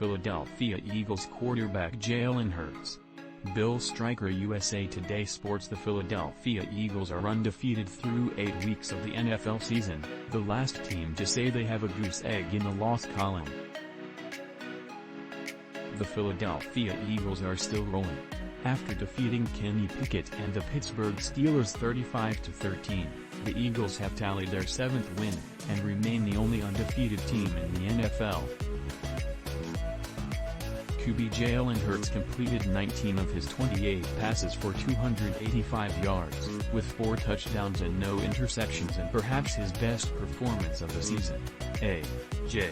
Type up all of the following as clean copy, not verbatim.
Philadelphia Eagles quarterback Jalen Hurts. Bill Streicher-USA TODAY Sports. The Philadelphia Eagles are undefeated through 8 weeks of the NFL season, the last team to say they have a goose egg in the loss column. The Philadelphia Eagles are still rolling. After defeating Kenny Pickett and the Pittsburgh Steelers 35-13, the Eagles have tallied their 7th win, and remain the only undefeated team in the NFL. QB Jalen Hurts completed 19 of his 28 passes for 285 yards, with 4 touchdowns and no interceptions, and perhaps his best performance of the season. A.J.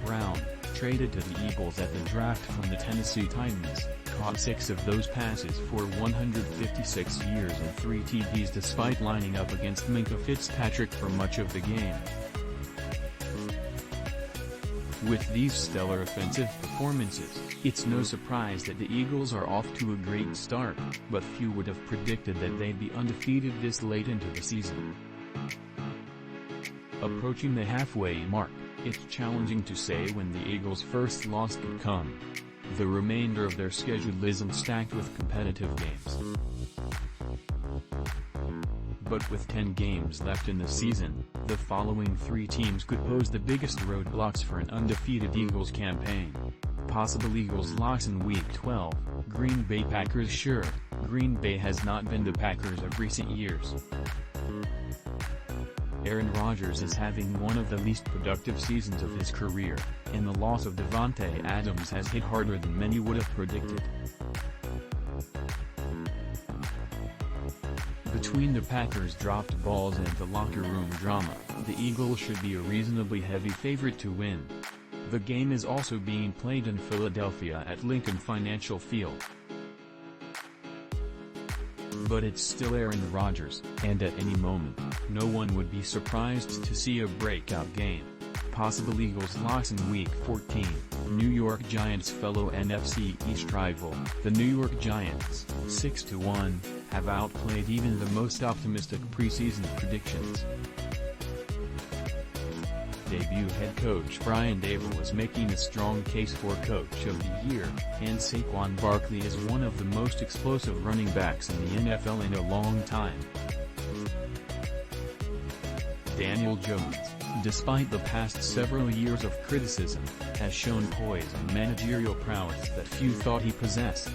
Brown, traded to the Eagles at the draft from the Tennessee Titans, caught 6 of those passes for 156 yards and 3 TDs despite lining up against Minkah Fitzpatrick for much of the game. With these stellar offensive performances, it's no surprise that the Eagles are off to a great start, but few would have predicted that they'd be undefeated this late into the season. Approaching the halfway mark, it's challenging to say when the Eagles' first loss could come. The remainder of their schedule isn't stacked with competitive games. But with 10 games left in the season, the following 3 teams could pose the biggest roadblocks for an undefeated Eagles campaign. Possible Eagles locks in Week 12, Green Bay PackersSure. Green Bay has not been the Packers of recent years. Aaron Rodgers is having one of the least productive seasons of his career, and the loss of Davante Adams has hit harder than many would have predicted. Between the Packers' dropped balls and the locker room drama, the Eagles should be a reasonably heavy favorite to win. The game is also being played in Philadelphia at Lincoln Financial Field. But it's still Aaron Rodgers, and at any moment, no one would be surprised to see a breakout game. Possible Eagles locks in Week 14, New York GiantsFellow NFC East rival, the New York Giants, 6-1, have outplayed even the most optimistic preseason predictions. Debut head coach Brian Daboll is making a strong case for Coach of the Year, and Saquon Barkley is one of the most explosive running backs in the NFL in a long time. Daniel Jones, despite the past several years of criticism, has shown poise and managerial prowess that few thought he possessed.